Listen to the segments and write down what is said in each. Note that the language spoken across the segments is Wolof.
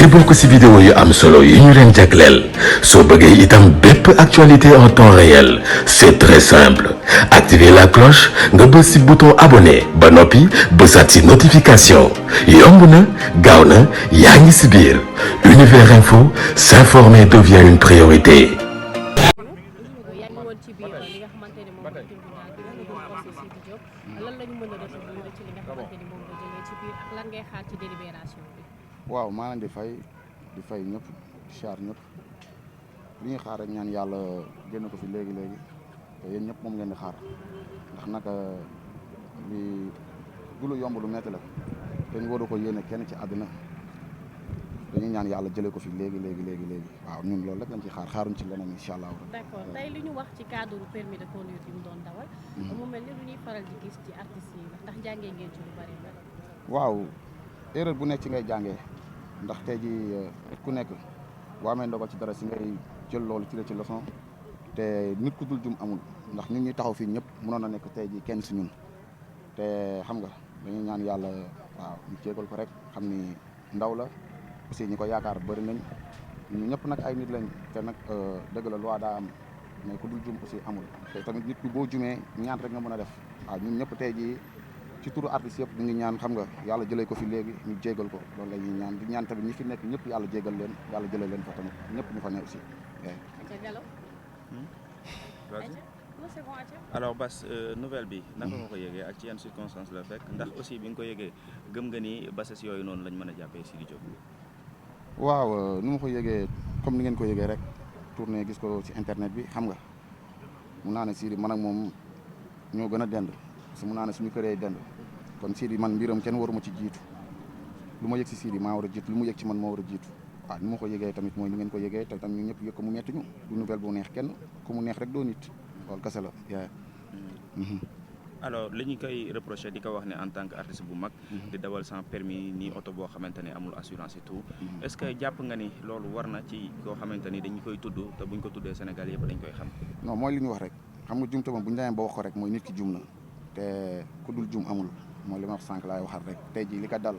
ngir bokk ci vidéo yu am solo yi ñu leen jagleel soo bëggee itam bépp actualité en temps réel c'est très simple activer la cloche nga bës ci bouton abonné ba noppi bësaat ci notification yomb na gaaw na yaa ngi ci biir Univers Info, s'informer devient une priorité. waaw maa leen di fay ñëpp di char ñëpp li ñuy xaar rek ñaan yàlla génn ko fi léegi te yéen ñëpp moom ngeen di xaar ndax naka li du lu yomb lu metti la te ñu waru ko yéene kenn ci àddina dañuy ñaan yàlla jëlee ko fi léegi waaw ñun loolu rek lañ ci xaaruñ ci leneen incha allah. d'accord tey li ñu wax ci cadre permis de conduire bi mu doon dawal. mu mel ni lu ñuy faral di gis ci artistes yi ndax jàngee ngeen ci lu bari. waaw erreur bu nekk ci ngay jàngee ndax tey ji ku nekk boo amee ndogal ci dara si ngay jël loolu tiré ci leçon te nit ku dul jum amul ndax ñun ñuy taxaw fii ñëpp mënoon na nekk tey ji kenn si ñun te xam nga dañuy ñaan yàlla waaw ñu jégal ko rek xam ni ndaw la aussi ñi ko yaakaar bëri nañ ñu ñëpp nag ay nit lañ te nag dëgg la loi daa am mais ku dul jum aussi amul te tamit nit ku boo jumee ñaan rek nga mën a def waaw ñun ñëpp tey ji ci turu artiste yëpp ñu ngi ñaan xam nga yàlla jëlee ko fi léegi ñu jégal ko loolu la ñuy ñaan di ñaan tamit ñi fi nekk ñëpp yàlla jégal leen yàlla jëlee leen fa tamit ñëpp ñu fa ne aussi. alors Bass nouvelle bi naka nga ko yëgee ak ci yan circonstances la fekk ndax aussi bi nga ko yëgee gëm nga ni bases yooyu noonu lañ mën a jàppee Sidy Diop. waaw nu ma ko yëgee comme ni ngeen ko yëgee rek tourné gis ko ci internet bi xam nga mun naa ne Sidy man ak moom ñoo gën a dend parce que mun naa ne suñu këree dend kon Sidy man mbiram kenn waruma ci jiitu lu ma yëg si Sidy maa war a jiitu lu mu yëg ci man moo war a jiitu waaw ni ma ko yëgee tamit mooy ni ngeen ko yëgee te tamit ñu ñëpp yëg ko mu metti ñu du nouvelle bu neex kenn ku mu neex rek doo nit loolu kese la yaa alors li ñu koy reproché di ko wax ne en tant que artiste bu mag di dawal sans permis ni oto boo xamante ne amul assurance et tout est-ce que jàpp nga ni loolu war na ci koo xamante ni dañu koy tudd te buñ ko tuddee Sénégal yëpp dañ koy xam non mooy li ñu wax rek xam nga jumte moom bu ñu demee ba wax ko rek mooy nit ki jum na te ku dul jum amul mooy li ma wax sànq laay waxal rek tey jii li ko dal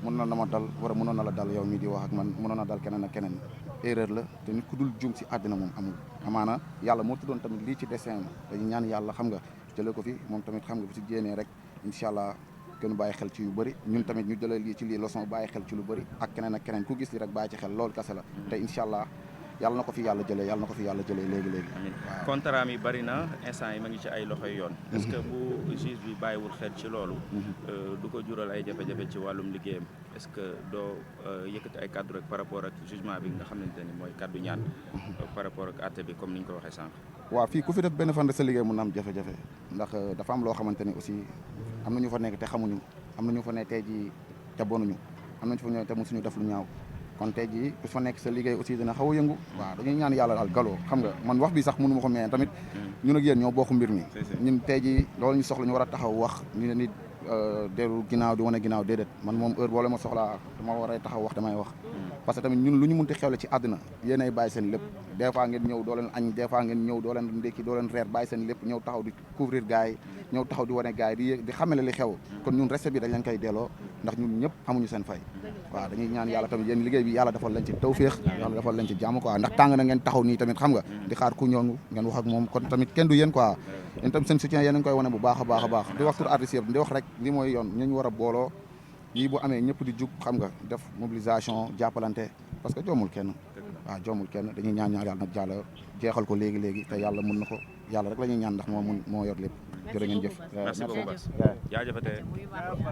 mënoon na ma dal war a mënoon na la dal yow mii di wax ak man mënoon na dal keneen ak keneen erreur la te nit ku dul jum si àddina moom amul amaana yàlla moo tuddoon tamit lii ci dessin dañu ñaan yàlla xam nga jëlee ko fi moom tamit xam nga bu si jéenee rek incha allah gën bàyyi xel ci yu bëri ñun tamit ñu jëlee lii ci lii leçon bàyyi xel ci lu bëri ak keneen ak keneen ku gis li rek bàyyi ci xel loolu kese la te incha allah yàlla na ko fi yàlla jëlee léegi amiin contrat mi bari na instant yi ma ngi ci ay loxoy yoon est-ce que bu juge bi bàyyiwul xel ci loolu du ko jural ay jafe-jafe ci wàllum liggéeyam est-ce que doo yëkkati ay kaddu rek par rapport ak jugement bi nga xamante ni mooy kaddu ñaan par rapport ak àtte bi comme ni ñu ko waxee sànq waaw fii ku fi def benn fan de sa liggéey mun na am jafe-jafe ndax dafa am loo xamante ni aussi am na ñu fa nekk te xamuñu am na ñu fa ne tey jii te bonuñu am na ñu fa ñëw te mosuñu def lu ñaaw kon tey jii ku fa nekk sa liggéey aussi dina xaw a yëngu waaw dañuy ñaan yàlla daal galoo xam nga man wax bi sax mënu ma ko mais tamit ñun ak yéen ñoo bokk mbir mi ñun tey jii loolu ñu soxla ñu war a taxaw wax ñu ne nit dellu ginnaaw di wane ginnaaw déedéet man moom heure boole ma soxlaa dama war a taxaw wax damay wax parce que tamit ñun lu ñu munti xewle ci àddina yéen ay bàyyi seen lépp des fois ngeen ñëw doo leen añ des fois ngeen ñëw doo leen ndékki doo leen reer bàyyi seen lépp ñëw taxaw di couvrir gars yi ñëw taxaw di wane gars yi di xamale li xew kon ñun respect bi dañ leen koy delloo ndax ñun ñëpp amuñu seen fay waaw dañuy ñaan yàlla tamit yéen liggéey bi yàlla defal leen ci tawféex yàlla defal leen ci jàmm quoi ndax tàng na ngeen taxaw nii tamit xam nga di xaar ku ñëw ngeen wax ak moom kon tamit kenn du yéen quoi yéen tamit seen soutien yéen a ngi koy wane bu baax a baax di wax tur artiste yëpp di wax rek li mooy yoon ñu war a booloo yii bu amee ñëpp di jug xam nga def mobilisation jàppalante parce que joomul kenn waaw joomul kenn dañuy ñaan yàlla nag jàlla jeexal ko léegi te yàlla mun na ko yàlla rek la ñuy ñaan ndax moo yor lépp jërë ngeen jëf merci beaucoup Bass jaajëfatee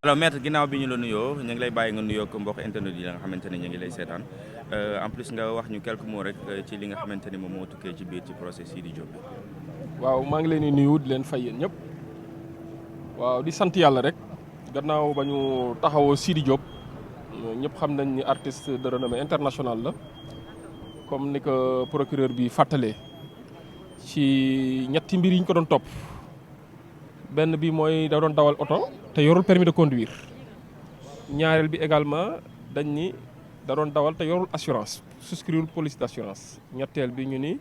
alors maître ginnaaw bi ñu la nuyoo ñu ngi lay bàyyi nga nuyoo ko mbokk internet yi nga xamante ne ñu ngi lay seetaan en plus nga wax ñu quelques mots rek ci li nga xamante ni moom moo tukkee ci biir ci procès Sidy Diop bi waaw maa ngi leen di nuyu di leen fay yéen ñëpp waaw di sant yàlla rek gannaaw ba ñu taxawoo Sidy Diop ñëpp xam nañ ni artiste de renommée internationale la comme ni ko procureur bi fàttalee ci ñetti mbir yi ñu ko doon topp benn bi mooy da doon dawal oto te yorul permis de conduire ñaareel bi également dañ ni da doon dawal te yorul assurance souscrire police d'assurance ñetteel bi ñu ni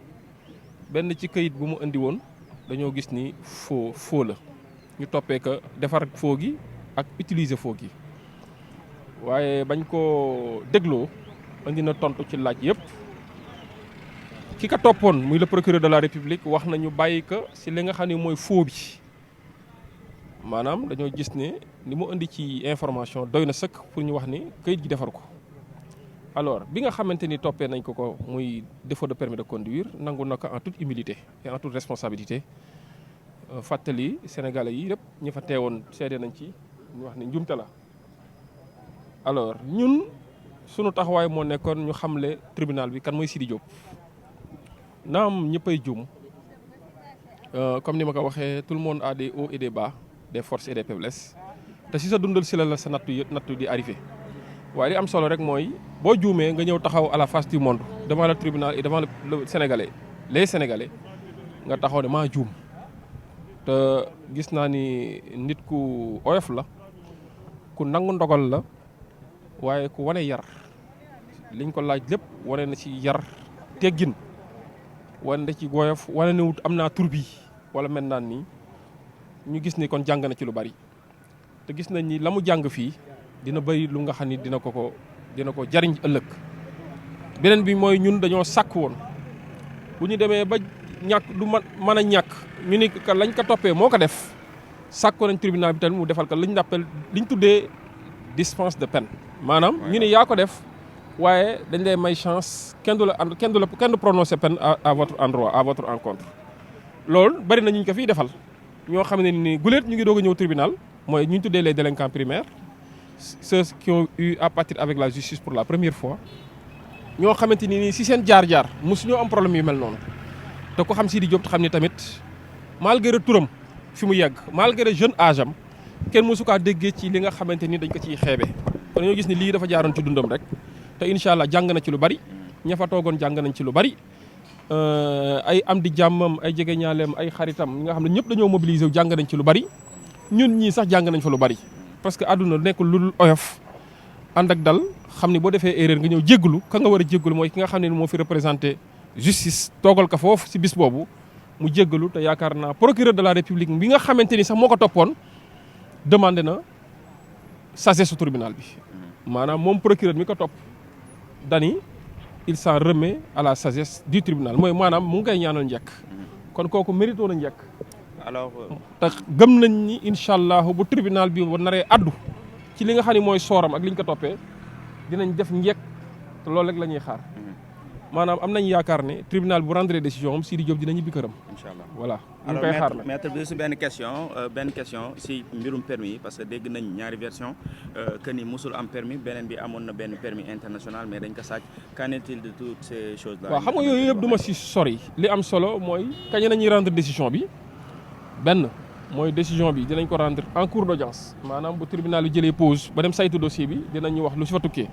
benn ci këyit bu mu indi woon dañoo gis ni faux la ñu toppee que defar faux gi ak utiliser faux gi waaye bañ ko dégloo andi na tontu ci laaj yëpp ki ka toppoon muy le procureur de la république wax nañu bàyyi ko si li nga xam ne mooy faux bi maanaam dañoo gis ne ni mu indi ci information doy na sëkk pour ñu wax ni kayit gi defar ko alors bi nga xamante ni toppee nañ ko muy défaut de permis de conduire nangu na ko en toute humilité et en toute responsabilité fàttali sénégalais yi yëpp ñi fa teewoon seede nañ ci ñu wax ni njumte la alors ñun sunu taxawaay moo nekkoon ñu xamle tribunal bi kan mooy Sidy Diop naam ñëppay juum comme ni ma ko waxee tout le monde a des hauts et des bas des forces et des faiblesses te si sa dundal si la sa nattu di arrivé waaye li am solo rek mooy boo juumee nga ñëw taxaw à la face du monde devant le tribunal et devant le Sénégalais les Sénégalais nga taxaw ne maa juum te gis naa ni nit ku oyof la ku nangu ndogal la waaye ku wane yar liñ ko laaj lépp wane na ci yar teggin wane na ci woyof wane na wut am naa tur bi wala mel naan nii ñu gis ni kon jàng na ci lu bari te gis nañ ni la mu jàng fii dina bëri lu nga xam ni dina ko jariñ ëllëg beneen bi mooy ñun dañoo sàkk woon bu ñu demee ba ñàkk du mën a ñàkk ñu ni que lañ ko toppee moo ko def sàkkoon nañ tribunal bi tamit mu defal ko liñ tuddee dispense de peine maanaam ñu ni yaa ko def waaye dañ lay may chance kenn du prononcer peine à votre endroit à votre encontre loolu bari na ñu ko fiy defal ñoo xam ne ni guléet ñu ngi doog a ñëw tribunal mooy ñu tuddee les délinquants primaires ceux qui ont eu à partir avec la justice pour la première fois ñoo xamante ni nii si seen jaar-jaar mosu ñoo am problème yu mel noonu te ko xam Sidy Diop te xam ni tamit malgré turam fi mu yegg malgré jeune âge am kenn mosu kaa déggee ci li nga xamante ni dañ ko ciy xeebe kon ñoo gis ni lii dafa jaaroon ci dundam rek te incha allah jàng na ci lu bari ña fa toogoon jàng nañ ci lu bari ay am di jàmmam ay jege ñaaleem ay xaritam ñi nga xam ne ñëpp dañoo mobiliser wu jàng nañ ci lu bari ñun ñii sax jàng nañ fa lu bari parce que àdduna nekkul lu oyof ànd ak dal xam ni boo defee erreur nga ñëw jéggalu ka nga war a jéggalu mooy ki nga xam ne moo fi représenté justice toogal ko foofu ci bis boobu mu jéggalu te yaakaar naa procureur de la république bi nga xamante ni sax moo ko toppoon demandé na sagesse su tribunal bi maanaam moom procureur mi ko topp dani il s'en remet à la sagesse du tribunal mooy maanaam mu ngi koy ñaanal njëkk kon kooku mérito na njëkk alors te gëm nañ ni incha allah bu tribunal bi bu naree addu ci li nga xam ne mooy sooram ak li ñu ko toppee dinañ def njëkk te loolu rek la ñuy xaar maanaam am nañ yaakaar ne tribunal bu rendre décision am Sidy Diop dina ñibbi këram. incha allah voilà ñu ngi koy xaar nag. maître bi su benn question si mbirum permis yi parce que dégg nañ ñaari version que ni musul am permis beneen bi amoon na benn permis international mais dañ ko sàcc qu'en est-il de toutes ces choses là. waaw xam nga yooyu yëpp du ma si sori li am solo mooy kañ nañuy rendre décision bi benn mooy décision bi dinañ ko rendre en cours d'audience maanaam bu tribunal bi jëlee pause ba dem saytu dossier bi dinañu wax lu si fa tukkee.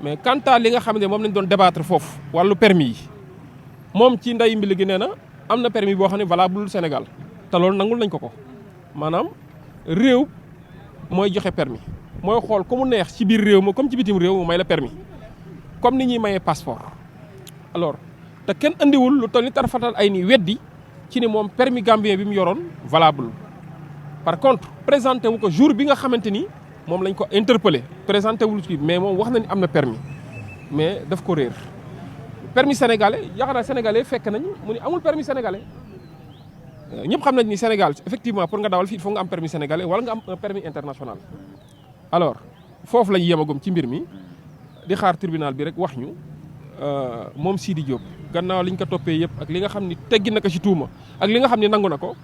mais quant à li nga xam ne moom lañ doon débattre foofu wàllu permis yi moom ci nday mbili gi nee na am na permis boo xam ne valable Sénégal te loolu nangul nañ ko maanaam réew mooy joxe permis mooy xool ku mu neex ci biir réew ma comme ci bitim réew mu may la permis comme ni ñuy mayee passeport. alors te kenn andiwul lu toll ni tarfatal ay ni weddi ci ni moom permis gambien bi mu yoroon valable par contre présenté wu ko jour bi nga xamante ni. moom lañ ko interpellé présenté wul ci mais moom wax na ni am na permis mais daf ko réer permis sénégalais yaakaar naa sénégalais fekk nañ mu ni amul permis sénégalais ñëpp xam nañ ni Sénégal effectivement pour nga dawal fii il faut nga am permis sénégalais wala nga am un permis international. alors foofu lañ yemagum ci mbir mi di xaar tribunal bi rek wax ñu moom Sidy Diop gannaaw liñ ko toppee yëpp ak li nga xam ni teggi na ko ci tuuma ak li nga xam ni nangu na ko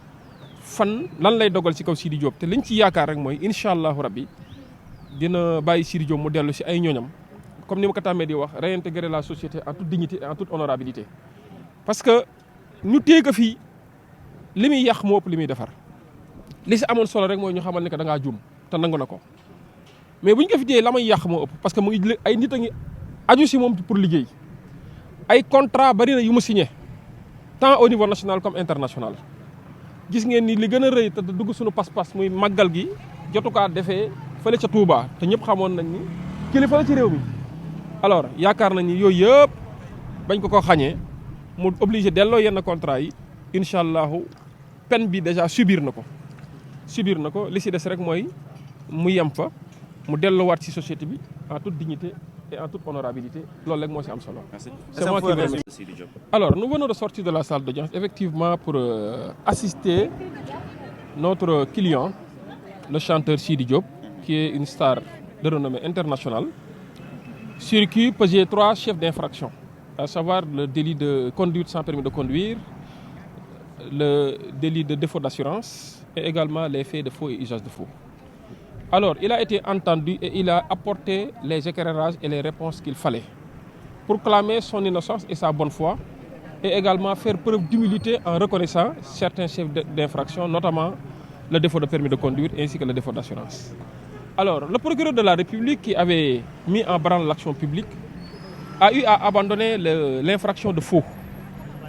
fan lan lay dogal ci kaw Sidy Diop te liñ ci yaakaar rek mooy incha allahu rabbi dina bàyyi Sidy Diop mu dellu si ay ñoñam comme ni ma ko tàmmee di wax réintégrer la société en toute dignité et en toute honorabilité parce que ñu téye ko fii li muy yàq moo ëpp li muy defar li si amoon solo rek mooy ñu xamal ne que da ngaa juum te nangu na ko mais bu ñu ko fi téye la may yàq moo ëpp parce que mu ngi ay nit a ngi aju si moom pour liggéey ay contrat bari na yu mu signé tant au niveau national comme international gis ngeen ni li gën a rëy te dugg suñu pas-pas muy màggal gi jotukaa defee fële ca Touba te ñëpp xamoon nañ ni kilifa la ci réew mi alors yaakaar nañ ni yooyu yëpp bañ ko xañee mu obligé delloo yenn contrat yi incha allahu peine bi déjà subir na ko li si des rek mooy mu yem fa mu delloowaat ci société bi en toute dignité et en toute honorabilité loolu rek moo ci am solo. C'est moi qui remercie Sidi Diop. Alors nous venons de sortir de la salle d'audience effectivement pour assister notre client, le chanteur Sidi Diop, qui est une star de renommée internationale, sur qui pesait 3 chefs d'infraction, à savoir le délit de conduite sans permis de conduire, le délit de défaut d'assurance et également les faits de faux et usage de faux. Alors, il a été entendu et il a apporté les éclairages et les réponses qu'il fallait pour clamer son innocence et sa bonne foi et également faire preuve d'humilité en reconnaissant certains chefs d'infraction, notamment le défaut de permis de conduire ainsi que le défaut d'assurance. Alors, le procureur de la République qui avait mis en branle l'action publique a eu à abandonner l'infraction de faux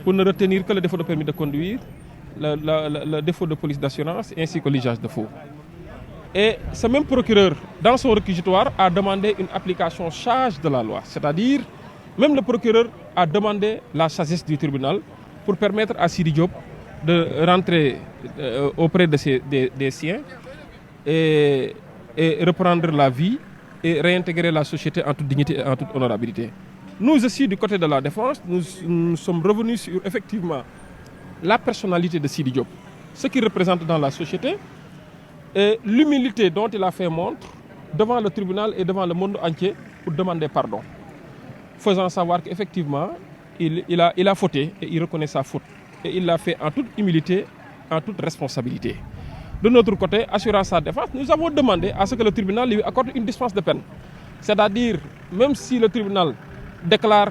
pour ne retenir que le défaut de permis de conduire, le défaut de police d'assurance ainsi que l'usage de faux. Et ce même procureur, dans son réquisitoire, a demandé une application sage de la loi. C'est-à-dire, même le procureur a demandé la sagesse du tribunal pour permettre à Sidi Diop de rentrer auprès des siens et reprendre la vie et réintégrer la société en toute dignité et en toute honorabilité. Nous aussi, du côté de la défense, nous sommes revenus sur effectivement la personnalité de Sidi Diop, ce qu'il représente dans la société et l'humilité dont il a fait montre devant le tribunal et devant le monde entier pour demander pardon, faisant savoir qu'effectivement, il a fauté et il reconnaît sa faute. Et il l'a fait en toute humilité, en toute responsabilité. De notre côté, assurant sa défense, nous avons demandé à ce que le tribunal lui accorde une dispense de peine. C'est-à-dire, même si le tribunal déclare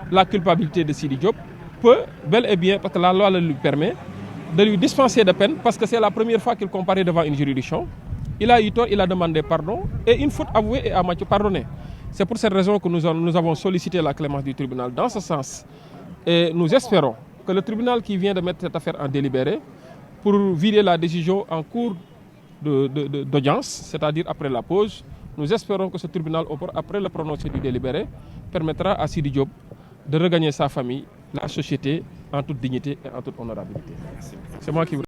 la culpabilité de Sidi Diop, peut bel et bien, parce que la loi le lui permet, de lui dispenser de peine, parce que c'est la première fois qu'il comparaît devant une juridiction. Il a eu tort, il a demandé pardon, et une faute avouée est à moitié pardonnée. C'est pour cette raison que nous avons sollicité la clémence du tribunal dans ce sens. Et nous espérons que le tribunal qui vient de mettre cette affaire en délibéré, pour vider la décision en cours d'audience, c'est-à-dire après la pause, nous espérons que ce tribunal, après le prononcé du délibéré, permettra à Sidi Diop de regagner sa famille, la société, en toute dignité et en toute honorabilité. C'est moi qui vous...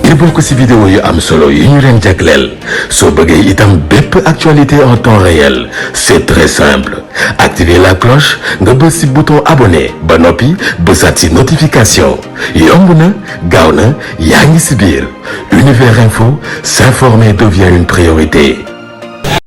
ngir bokk ci vidéo yu am solo yu ñu leen jagleel soo bëggee itam bépp actualité en temps réel c'est très simple activer la cloche nga bës ci bouton abonné ba noppi bësaat ci notification yomb na gaaw na yaa ngi ci biir Univers Info, s'informer devient une priorité.